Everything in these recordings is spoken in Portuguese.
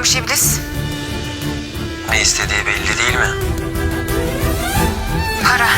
bir şey Bliss? Ne istediği belli değil mi? Para.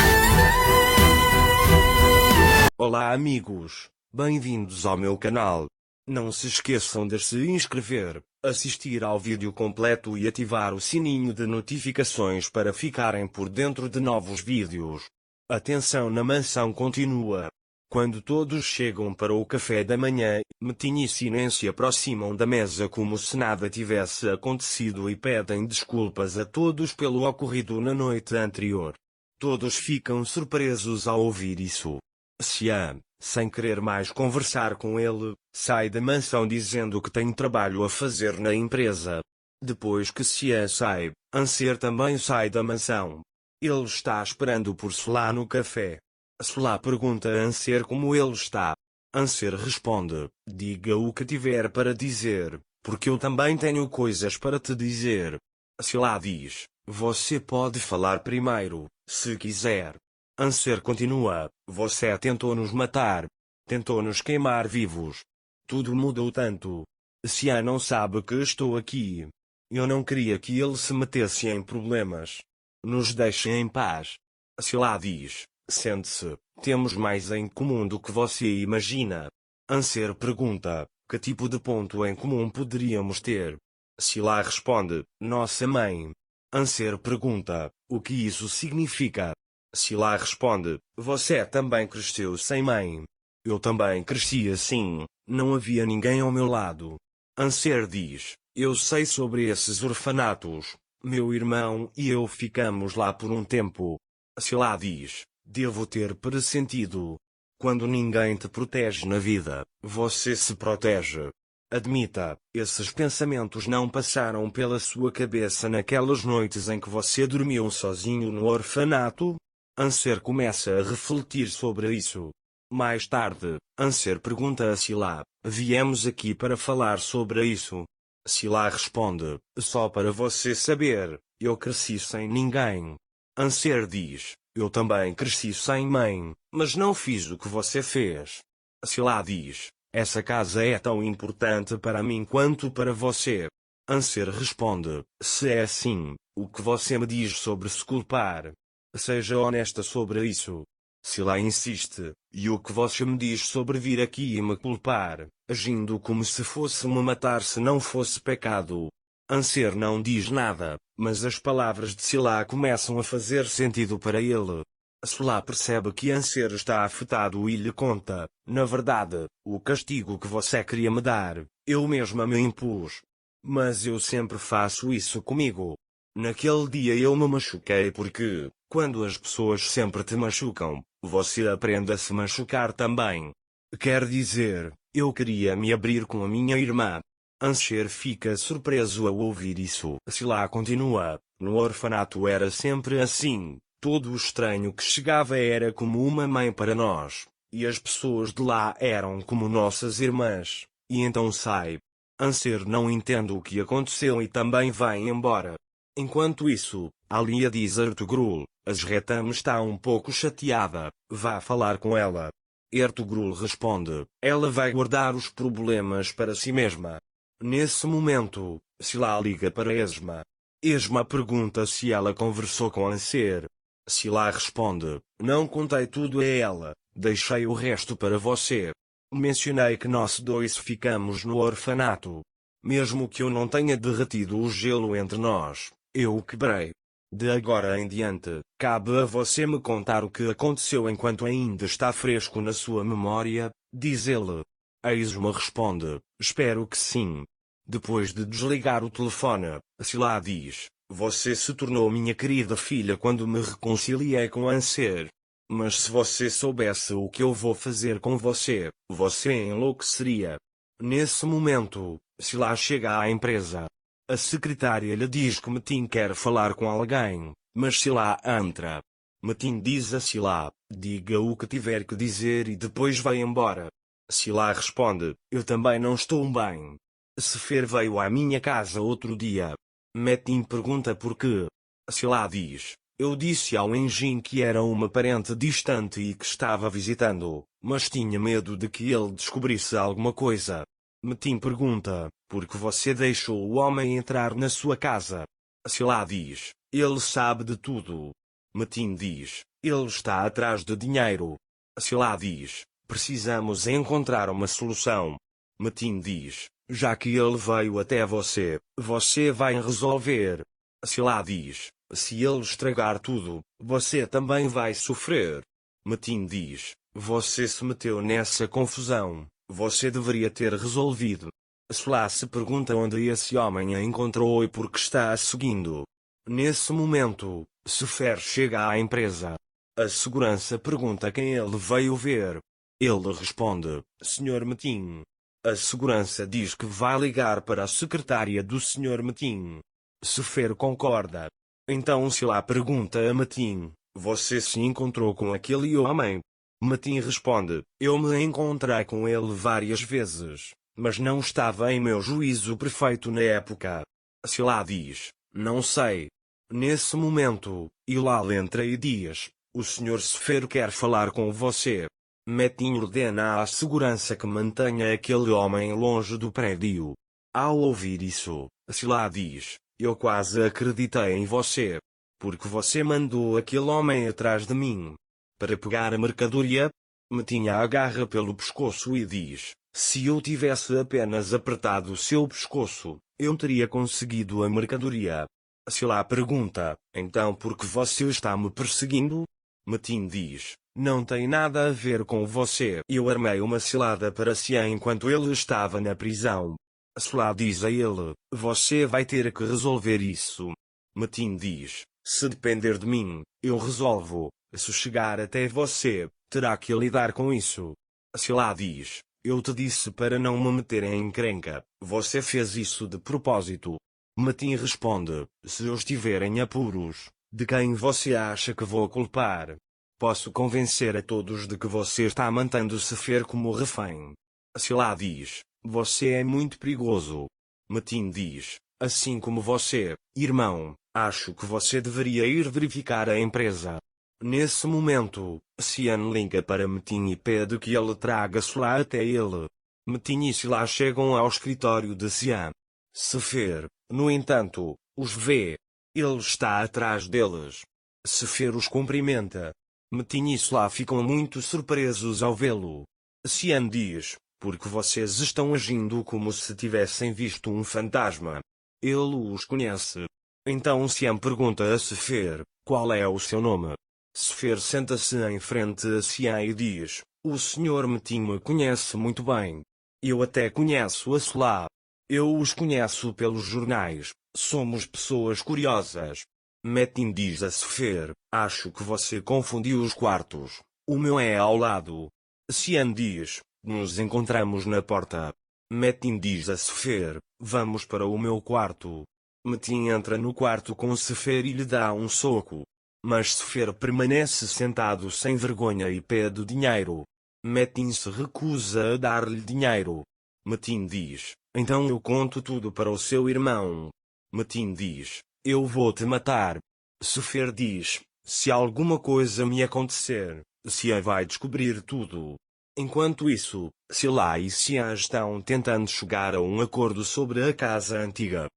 Olá amigos, bem-vindos ao meu canal. Não se esqueçam de se inscrever, assistir ao vídeo completo e ativar o sininho de notificações para ficarem por dentro de novos vídeos. A tensão na mansão continua. Quando todos chegam para o café da manhã, Metin e Sinem se aproximam da mesa como se nada tivesse acontecido e pedem desculpas a todos pelo ocorrido na noite anterior. Todos ficam surpresos ao ouvir isso. Xian, sem querer mais conversar com ele, sai da mansão dizendo que tem trabalho a fazer na empresa. Depois que Xian sai, Anser também sai da mansão. Ele está esperando por Sela no café. Sela pergunta a Anser como ele está. Anser responde: diga o que tiver para dizer, porque eu também tenho coisas para te dizer. Sela diz: você pode falar primeiro, se quiser. Anser continua: você tentou nos matar. Tentou nos queimar vivos. Tudo mudou tanto. Xian não sabe que estou aqui. Eu não queria que ele se metesse em problemas. Nos deixe em paz. Sela diz: sente-se, temos mais em comum do que você imagina. Anser pergunta: que tipo de ponto em comum poderíamos ter? Sela responde: nossa mãe. Anser pergunta: o que isso significa? Sela responde: você também cresceu sem mãe. Eu também cresci assim, não havia ninguém ao meu lado. Anser diz: eu sei sobre esses orfanatos. Meu irmão e eu ficamos lá por um tempo. Sela diz: devo ter pressentido. Quando ninguém te protege na vida, você se protege. Admita, esses pensamentos não passaram pela sua cabeça naquelas noites em que você dormiu sozinho no orfanato? Anser começa a refletir sobre isso. Mais tarde, Anser pergunta a Sela: viemos aqui para falar sobre isso? Sela responde: só para você saber, eu cresci sem ninguém. Anser diz: eu também cresci sem mãe, mas não fiz o que você fez. Sela diz: essa casa é tão importante para mim quanto para você. Anser responde: se é assim, o que você me diz sobre se culpar? Seja honesta sobre isso. Sela insiste: e o que você me diz sobre vir aqui e me culpar, agindo como se fosse me matar se não fosse pecado? Anser não diz nada, mas as palavras de Sela começam a fazer sentido para ele. Sela percebe que Anser está afetado e lhe conta: na verdade, o castigo que você queria me dar, eu mesma me impus. Mas eu sempre faço isso comigo. Naquele dia eu me machuquei porque, quando as pessoas sempre te machucam, você aprende a se machucar também. Quer dizer, eu queria me abrir com a minha irmã. Anser fica surpreso ao ouvir isso. Sela continua: no orfanato era sempre assim. Todo o estranho que chegava era como uma mãe para nós, e as pessoas de lá eram como nossas irmãs. E então sai. Anser não entende o que aconteceu e também vai embora. Enquanto isso, Alia diz a Ertugrul: Asretam está um pouco chateada, vá falar com ela. Ertugrul responde: ela vai guardar os problemas para si mesma. Nesse momento, Sela liga para Esma. Esma pergunta se ela conversou com Anser. Sela responde: não contei tudo a ela, deixei o resto para você. Mencionei que nós dois ficamos no orfanato. Mesmo que eu não tenha derretido o gelo entre nós, eu o quebrei. De agora em diante, cabe a você me contar o que aconteceu enquanto ainda está fresco na sua memória, diz ele. Esma responde: espero que sim. Depois de desligar o telefone, Sela diz: você se tornou minha querida filha quando me reconciliei com Anser. Mas se você soubesse o que eu vou fazer com você, você enlouqueceria. Nesse momento, Sela chega à empresa. A secretária lhe diz que Metin quer falar com alguém, mas Sela entra. Metin diz a Sela: diga o que tiver que dizer e depois vai embora. Sela responde: eu também não estou bem. Sefer veio à minha casa outro dia. Metin pergunta por quê. Sela diz: eu disse ao Engin que era uma parente distante e que estava visitando, mas tinha medo de que ele descobrisse alguma coisa. Metin pergunta, por que você deixou o homem entrar na sua casa? Sila diz, ele sabe de tudo. Metin diz, ele está atrás de dinheiro. Sila diz, precisamos encontrar uma solução. Metin diz, já que ele veio até você, você vai resolver. Sila diz, se ele estragar tudo, você também vai sofrer. Metin diz, você se meteu nessa confusão, você deveria ter resolvido. Sila se pergunta onde esse homem a encontrou e por que está a seguindo. Nesse momento, Sefer chega à empresa. A segurança pergunta quem ele veio ver. Ele responde, Sr. Metin. A segurança diz que vai ligar para a secretária do Sr. Metin. Sefer concorda. Então Sila pergunta a Metin, você se encontrou com aquele homem? Metin responde, eu me encontrei com ele várias vezes, mas não estava em meu juízo perfeito na época. Sila diz, não sei. Nesse momento, Hilal entra e diz, o Sr. Sefer quer falar com você. Metin ordena à segurança que mantenha aquele homem longe do prédio. Ao ouvir isso, Sila diz, eu quase acreditei em você. Porque você mandou aquele homem atrás de mim. Para pegar a mercadoria? Metin a agarra pelo pescoço e diz, se eu tivesse apenas apertado o seu pescoço, eu teria conseguido a mercadoria. Sila pergunta, então por que você está me perseguindo? Metin diz, não tem nada a ver com você. Eu armei uma cilada para Sia enquanto ele estava na prisão. Sila diz a ele, você vai ter que resolver isso. Metin diz, se depender de mim, eu resolvo. Se chegar até você, terá que lidar com isso. Sila diz, eu te disse para não me meter em encrenca, você fez isso de propósito. Metin responde, se eu estiver em apuros, de quem você acha que vou culpar? Posso convencer a todos de que você está mantendo Sefer como refém. Sila diz, você é muito perigoso. Metin diz, assim como você, irmão, acho que você deveria ir verificar a empresa. Nesse momento, Sian liga para Metin e pede que ele traga Sila até ele. Metin e Sila chegam ao escritório de Sian. Sefer, no entanto, os vê. Ele está atrás deles. Sefer os cumprimenta. Metin e Sila ficam muito surpresos ao vê-lo. Sian diz, porque vocês estão agindo como se tivessem visto um fantasma. Ele os conhece. Então Sian pergunta a Sefer, qual é o seu nome? Sefer senta-se em frente a Sian e diz, o Sr. Metin me conhece muito bem. Eu até conheço a Sila. Eu os conheço pelos jornais, somos pessoas curiosas. Metin diz a Sefer, acho que você confundiu os quartos, o meu é ao lado. Sian diz, nos encontramos na porta. Metin diz a Sefer, vamos para o meu quarto. Metin entra no quarto com Sefer e lhe dá um soco. Mas Sefer permanece sentado sem vergonha e pede dinheiro. Metin se recusa a dar-lhe dinheiro. Metin diz, então eu conto tudo para o seu irmão. Metin diz, eu vou te matar. Sefer diz, se alguma coisa me acontecer, Sia vai descobrir tudo. Enquanto isso, Sila e Sia estão tentando chegar a um acordo sobre a casa antiga.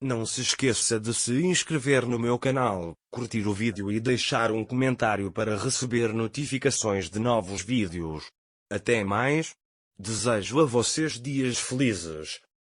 Não se esqueça de se inscrever no meu canal, curtir o vídeo e deixar um comentário para receber notificações de novos vídeos. Até mais! Desejo a vocês dias felizes.